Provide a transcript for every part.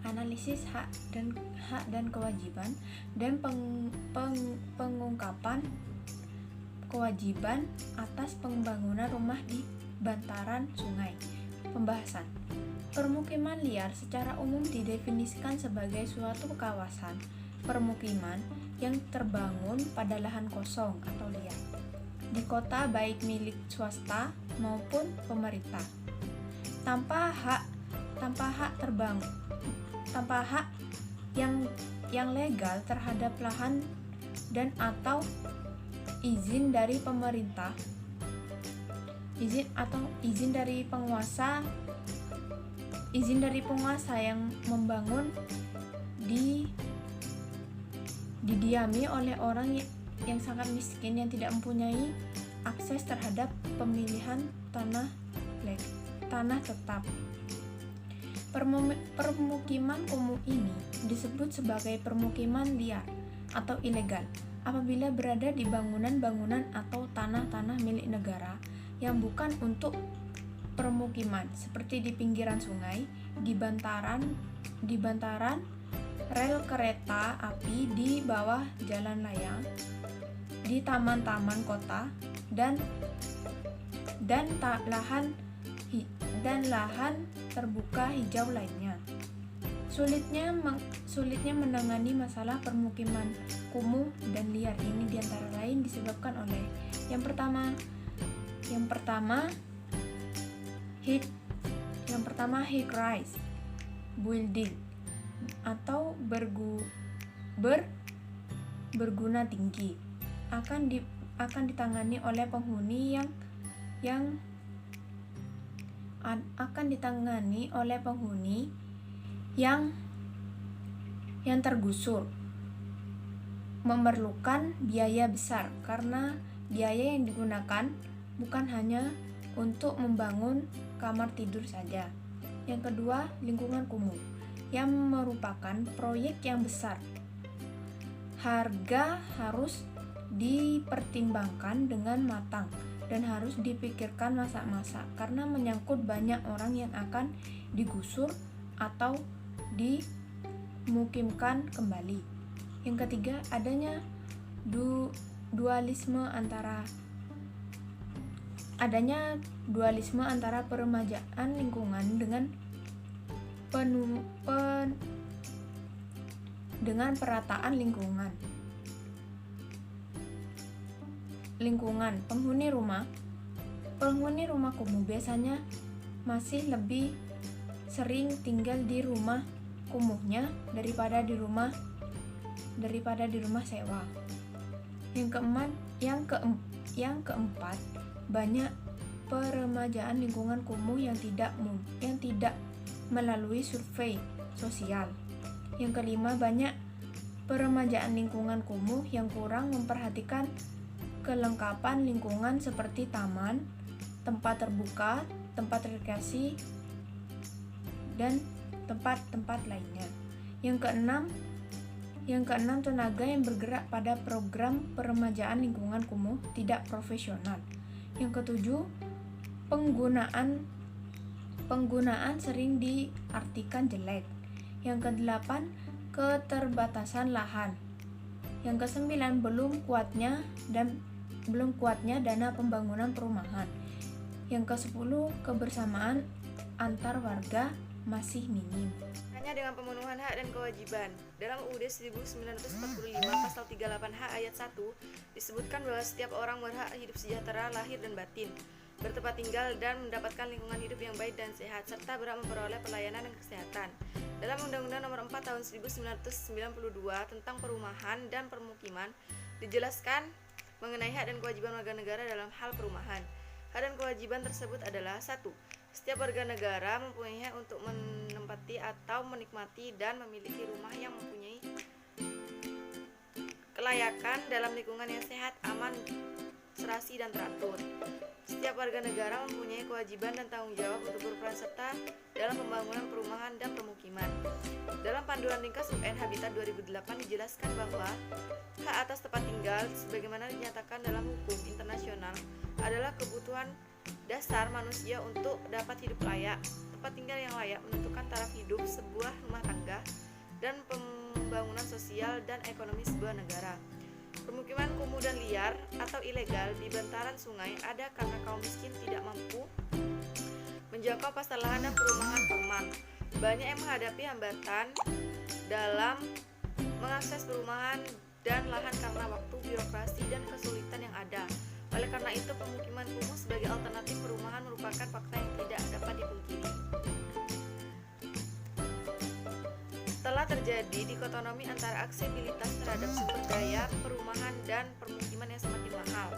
analisis hak dan kewajiban, dan pengungkapan kewajiban atas pembangunan rumah di bantaran sungai. Pembahasan. Permukiman liar secara umum didefinisikan sebagai suatu kawasan permukiman yang terbangun pada lahan kosong atau liar di kota, baik milik swasta maupun pemerintah, tanpa hak yang legal terhadap lahan dan atau izin dari pemerintah, izin dari penguasa yang membangun didiami oleh orang yang sangat miskin yang tidak mempunyai akses terhadap pemilihan tanah tetap. Permukiman kumuh ini disebut sebagai permukiman liar atau ilegal apabila berada di bangunan-bangunan atau tanah-tanah milik negara yang bukan untuk permukiman, seperti di pinggiran sungai, di bantaran rel kereta api, di bawah jalan layang, di taman-taman kota, dan lahan terbuka hijau lainnya. Sulitnya menangani masalah permukiman kumuh dan liar ini diantara lain disebabkan oleh yang pertama high rise building atau berguna tinggi akan ditangani oleh penghuni yang tergusur, memerlukan biaya besar karena biaya yang digunakan bukan hanya untuk membangun kamar tidur saja. Yang kedua, lingkungan kumuh yang merupakan proyek yang besar. Harga harus dipertimbangkan dengan matang dan harus dipikirkan masak-masak karena menyangkut banyak orang yang akan digusur atau dimukimkan kembali. Yang ketiga, adanya dualisme antara peremajaan lingkungan dengan perataan lingkungan. Penghuni rumah kumuh biasanya masih lebih sering tinggal di rumah kumuhnya daripada di rumah sewa. Yang keempat, banyak peremajaan lingkungan kumuh yang tidak melalui survei sosial. Yang kelima, banyak peremajaan lingkungan kumuh yang kurang memperhatikan kelengkapan lingkungan seperti taman, tempat terbuka, tempat rekreasi, dan tempat-tempat lainnya. Yang keenam, tenaga yang bergerak pada program peremajaan lingkungan kumuh tidak profesional. Yang ketujuh, penggunaan sering diartikan jelek. Yang kedelapan, keterbatasan lahan. Yang kesembilan, belum kuatnya dana pembangunan perumahan. Yang kesepuluh, kebersamaan antar warga masih minim. Hanya dengan pemenuhan hak dan kewajiban. Dalam UUD 1945 pasal 38H ayat 1 disebutkan bahwa setiap orang berhak hidup sejahtera lahir dan batin, bertempat tinggal dan mendapatkan lingkungan hidup yang baik dan sehat, serta berhak memperoleh pelayanan dan kesehatan. Dalam Undang-Undang Nomor 4 Tahun 1992 tentang Perumahan dan Permukiman dijelaskan mengenai hak dan kewajiban warga negara dalam hal perumahan. Hak dan kewajiban tersebut adalah 1. Setiap warga negara mempunyai hak untuk menempati atau menikmati dan memiliki rumah yang mempunyai kelayakan dalam lingkungan yang sehat, aman, serasi, dan teratur. Setiap warga negara mempunyai kewajiban dan tanggung jawab untuk berperan serta dalam pembangunan perumahan dan permukiman. Dalam Panduan Ringkas UN Habitat 2008 dijelaskan bahwa hak atas tempat tinggal sebagaimana dinyatakan dalam hukum internasional adalah kebutuhan dasar manusia untuk dapat hidup layak. Tempat tinggal yang layak menentukan taraf hidup sebuah rumah tangga dan pembangunan sosial dan ekonomi sebuah negara. Permukiman kumuh dan liar atau ilegal di bantaran sungai ada karena kaum miskin tidak mampu menjangkau pasar lahan dan perumahan formal. Banyak yang menghadapi hambatan dalam mengakses perumahan dan lahan karena waktu, birokrasi, dan kesulitan yang ada. Oleh karena itu, pemukiman kumuh sebagai alternatif perumahan merupakan fakta yang tidak dapat dipungkiri. Telah terjadi dikotomi antara aksesibilitas terhadap sumber daya perumahan dan permukiman yang semakin mahal,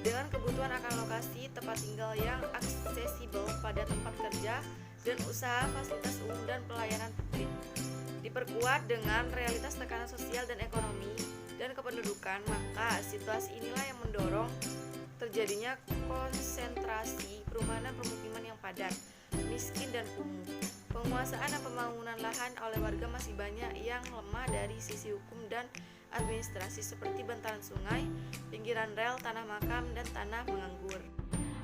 dengan kebutuhan akan lokasi tempat tinggal yang aksesibel pada tempat kerja dan usaha, fasilitas umum, dan pelayanan publik. Diperkuat dengan realitas tekanan sosial dan ekonomi dan kependudukan, maka situasi inilah yang mendorong terjadinya konsentrasi perumahan dan permukiman yang padat, miskin, dan kumuh. Penguasaan dan pembangunan lahan oleh warga masih banyak yang lemah dari sisi hukum dan administrasi, seperti bantaran sungai, pinggiran rel, tanah makam, dan tanah menganggur.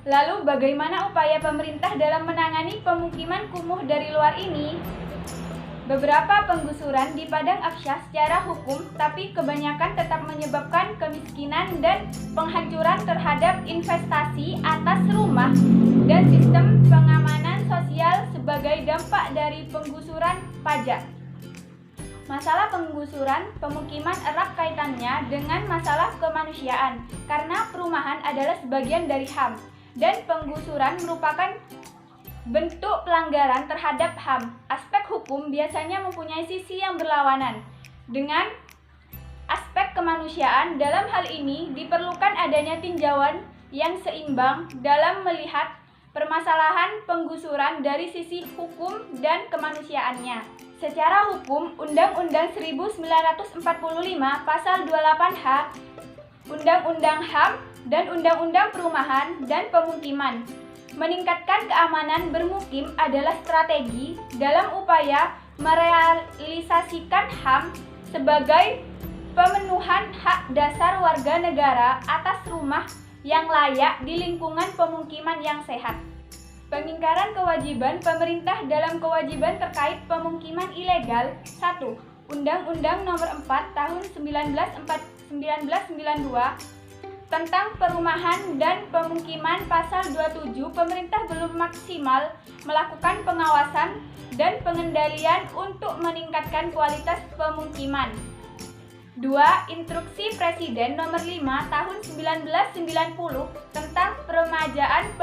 Lalu bagaimana upaya pemerintah dalam menangani pemukiman kumuh dari luar ini? Beberapa penggusuran di Padang Aksyah secara hukum, tapi kebanyakan tetap menyebabkan kemiskinan dan penghancuran terhadap investasi atas rumah dan sistem pengamanan sosial sebagai dampak dari penggusuran pajak. Masalah penggusuran pemukiman erat kaitannya dengan masalah kemanusiaan, karena perumahan adalah sebagian dari HAM, dan penggusuran merupakan bentuk pelanggaran terhadap HAM. Aspek hukum biasanya mempunyai sisi yang berlawanan dengan aspek kemanusiaan. Dalam hal ini diperlukan adanya tinjauan yang seimbang dalam melihat permasalahan penggusuran dari sisi hukum dan kemanusiaannya. Secara hukum, Undang-Undang 1945 Pasal 28H, Undang-Undang HAM, dan Undang-Undang Perumahan dan Pemukiman meningkatkan keamanan bermukim adalah strategi dalam upaya merealisasikan HAM sebagai pemenuhan hak dasar warga negara atas rumah yang layak di lingkungan pemukiman yang sehat. Pengingkaran kewajiban pemerintah dalam kewajiban terkait pemukiman ilegal. 1. Undang-Undang Nomor 4 Tahun 1992 tentang Perumahan dan Pemukiman Pasal 27, pemerintah belum maksimal melakukan pengawasan dan pengendalian untuk meningkatkan kualitas pemukiman. 2. Instruksi Presiden Nomor 5 Tahun 1990 tentang peremajaan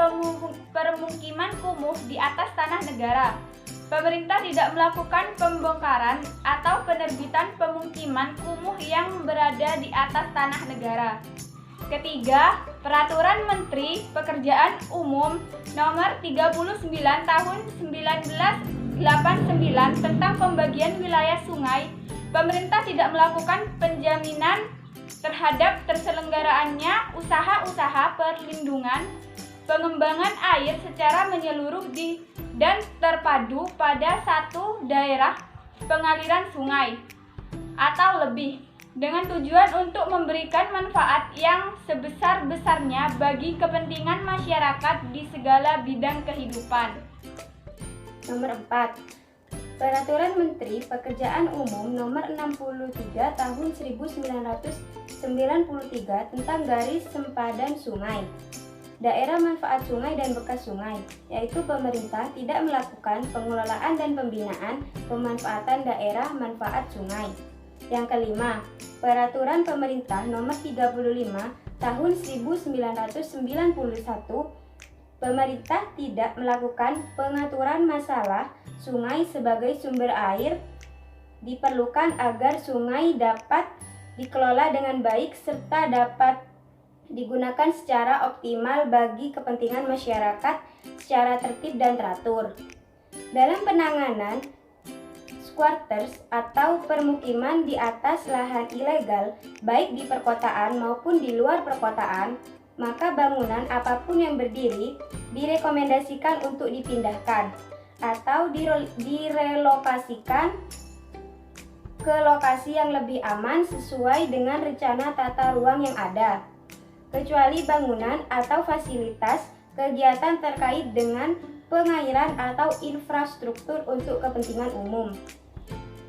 permukiman kumuh di atas tanah negara. Pemerintah tidak melakukan pembongkaran atau penerbitan pemukiman kumuh yang berada di atas tanah negara. Ketiga, Peraturan Menteri Pekerjaan Umum Nomor 39 Tahun 1989 tentang pembagian wilayah sungai. Pemerintah tidak melakukan penjaminan terhadap terselenggaraannya usaha-usaha perlindungan pengembangan air secara menyeluruh dan terpadu pada satu daerah pengaliran sungai atau lebih, dengan tujuan untuk memberikan manfaat yang sebesar-besarnya bagi kepentingan masyarakat di segala bidang kehidupan. Nomor 4. Peraturan Menteri Pekerjaan Umum Nomor 63 Tahun 1993 tentang garis sempadan sungai, daerah manfaat sungai dan bekas sungai, yaitu pemerintah tidak melakukan pengelolaan dan pembinaan pemanfaatan daerah manfaat sungai. Yang kelima, Peraturan Pemerintah Nomor 35 Tahun 1991, pemerintah tidak melakukan pengaturan masalah sungai sebagai sumber air. Diperlukan agar sungai dapat dikelola dengan baik serta dapat digunakan secara optimal bagi kepentingan masyarakat secara tertib dan teratur. Dalam penanganan squatters atau permukiman di atas lahan ilegal, baik di perkotaan maupun di luar perkotaan, maka bangunan apapun yang berdiri direkomendasikan untuk dipindahkan atau direlokasikan ke lokasi yang lebih aman sesuai dengan rencana tata ruang yang ada, kecuali bangunan atau fasilitas kegiatan terkait dengan pengairan atau infrastruktur untuk kepentingan umum.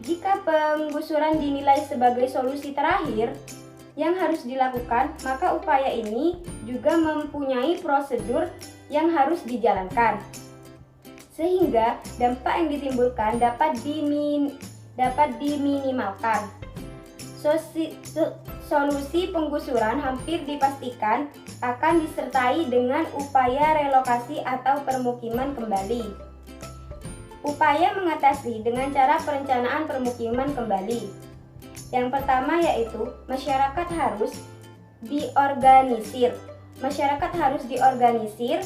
Jika penggusuran dinilai sebagai solusi terakhir yang harus dilakukan, maka upaya ini juga mempunyai prosedur yang harus dijalankan, sehingga dampak yang ditimbulkan dapat diminimalkan. Solusi penggusuran hampir dipastikan akan disertai dengan upaya relokasi atau permukiman kembali. Upaya mengatasi dengan cara perencanaan permukiman kembali. Yang pertama yaitu masyarakat harus diorganisir. Masyarakat harus diorganisir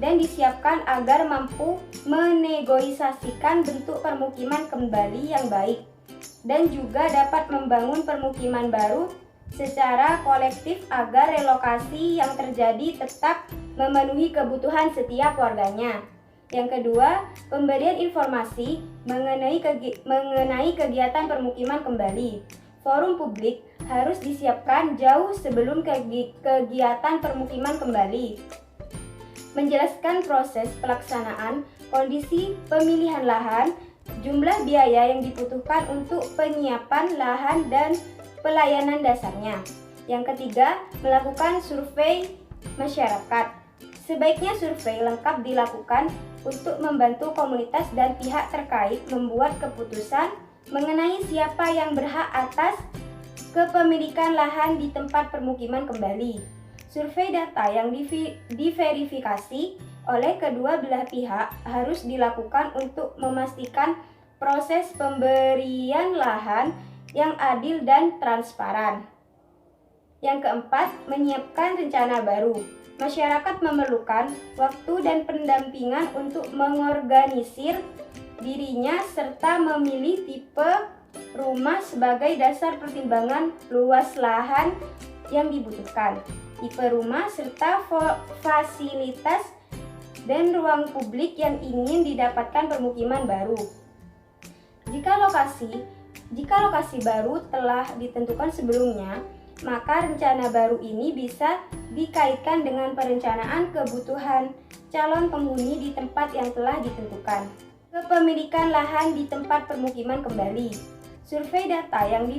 dan disiapkan agar mampu menegosiasikan bentuk permukiman kembali yang baik, dan juga dapat membangun permukiman baru secara kolektif agar relokasi yang terjadi tetap memenuhi kebutuhan setiap warganya. Yang kedua, pemberian informasi mengenai kegiatan permukiman kembali. Forum publik harus disiapkan jauh sebelum kegiatan permukiman kembali. Menjelaskan proses pelaksanaan, kondisi pemilihan lahan, jumlah biaya yang dibutuhkan untuk penyiapan lahan dan pelayanan dasarnya. Yang ketiga, melakukan survei masyarakat. Sebaiknya survei lengkap dilakukan untuk membantu komunitas dan pihak terkait membuat keputusan mengenai siapa yang berhak atas kepemilikan lahan di tempat permukiman kembali. Survei data yang diverifikasi oleh kedua belah pihak harus dilakukan untuk memastikan proses pemberian lahan yang adil dan transparan. Yang keempat, menyiapkan rencana baru. Masyarakat memerlukan waktu dan pendampingan untuk mengorganisir dirinya serta memilih tipe rumah sebagai dasar pertimbangan luas lahan yang dibutuhkan, tipe rumah serta fasilitas dan ruang publik yang ingin didapatkan permukiman baru. Jika lokasi baru telah ditentukan sebelumnya, maka rencana baru ini bisa dikaitkan dengan perencanaan kebutuhan calon penghuni di tempat yang telah ditentukan. Kepemilikan lahan di tempat permukiman kembali. Survei data yang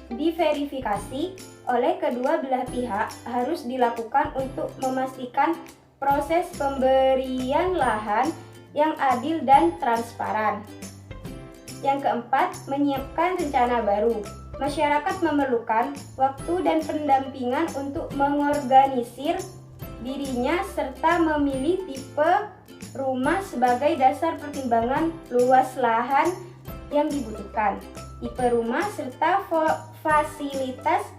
diverifikasi oleh kedua belah pihak harus dilakukan untuk memastikan proses pemberian lahan yang adil dan transparan. Yang keempat, menyiapkan rencana baru. Masyarakat memerlukan waktu dan pendampingan untuk mengorganisir dirinya serta memilih tipe rumah sebagai dasar pertimbangan luas lahan yang dibutuhkan, tipe rumah serta fasilitas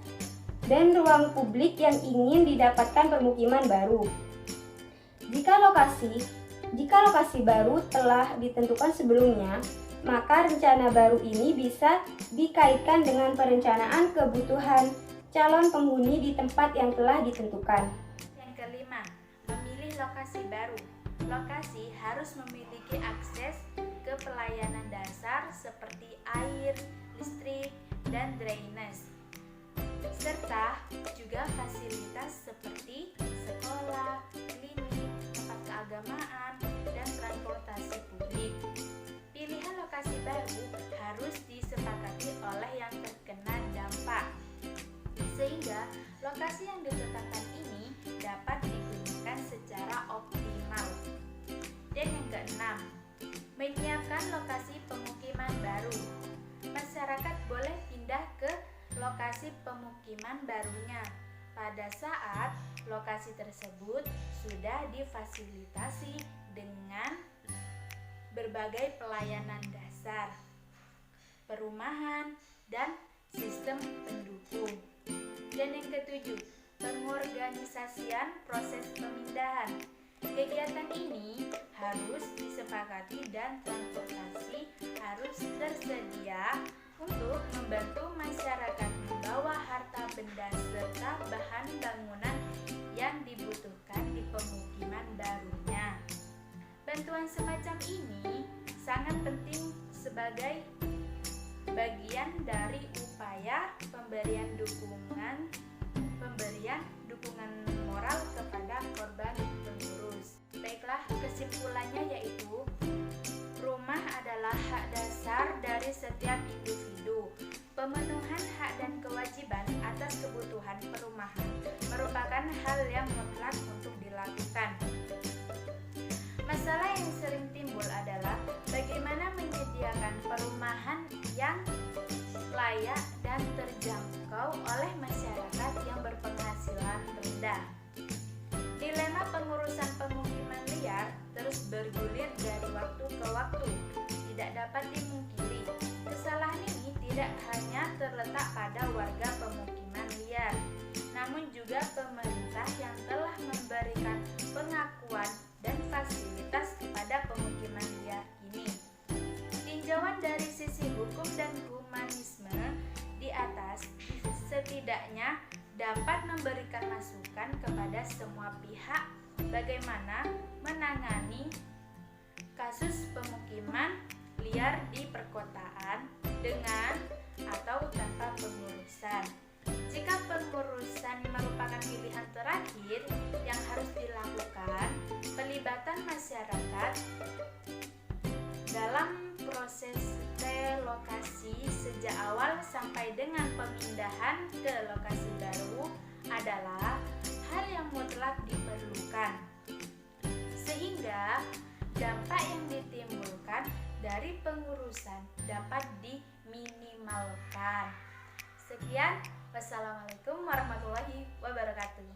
dan ruang publik yang ingin didapatkan permukiman baru. Jika lokasi baru telah ditentukan sebelumnya, maka rencana baru ini bisa dikaitkan dengan perencanaan kebutuhan calon penghuni di tempat yang telah ditentukan. Yang kelima, memilih lokasi baru. Lokasi harus memiliki akses ke pelayanan dasar seperti air, listrik, dan drainase, serta juga fasilitas seperti sekolah, klinik, tempat keagamaan, dan transportasi publik. Pilihan lokasi baru harus disepakati oleh yang terkena dampak, sehingga lokasi yang ditetapkan ini dapat digunakan secara optimal. Dan yang keenam, menyiapkan lokasi pemukiman baru. Masyarakat boleh pindah ke lokasi pemukiman barunya pada saat lokasi tersebut sudah difasilitasi dengan berbagai pelayanan dasar, perumahan, dan sistem pendukung. Dan yang ketujuh, pengorganisasian proses pemindahan. Kegiatan ini harus disepakati dan transportasi harus tersedia untuk membantu masyarakat membawa harta benda serta bahan bangunan yang dibutuhkan di pemukiman barunya. Bantuan semacam ini sangat penting sebagai bagian dari upaya pemberian dukungan moral kepada korban pengurus. kesimpulannya yaitu rumah adalah hak dasar dari setiap individu. Pemenuhan hak dan kewajiban atas kebutuhan perumahan merupakan hal yang mutlak untuk dilakukan. Masalah yang sering timbul adalah bagaimana menyediakan perumahan yang layak dan terjangkau oleh masyarakat yang berpenghasilan rendah. Dilema pengurusan pemukiman liar terus bergulir dari waktu ke waktu, tidak dapat dimungkiri. Kesalahan ini tidak hanya terletak pada warga pemukiman liar, namun juga pemerintah yang telah memberikan pengakuan dan fasilitas kepada pemukiman liar ini. Tinjauan dari sisi hukum dan humanisme di atas setidaknya dapat memberikan masukan kepada semua pihak bagaimana menangani kasus pemukiman liar di perkotaan dengan atau tanpa pengurusan. Jika pengurusan merupakan pilihan terakhir yang harus dilakukan, pelibatan masyarakat dalam proses relokasi sejak awal sampai dengan pemindahan ke lokasi baru adalah hal yang mutlak diperlukan, sehingga dampak yang ditimbulkan dari pengurusan dapat diminimalkan. Sekian, wassalamualaikum warahmatullahi wabarakatuh.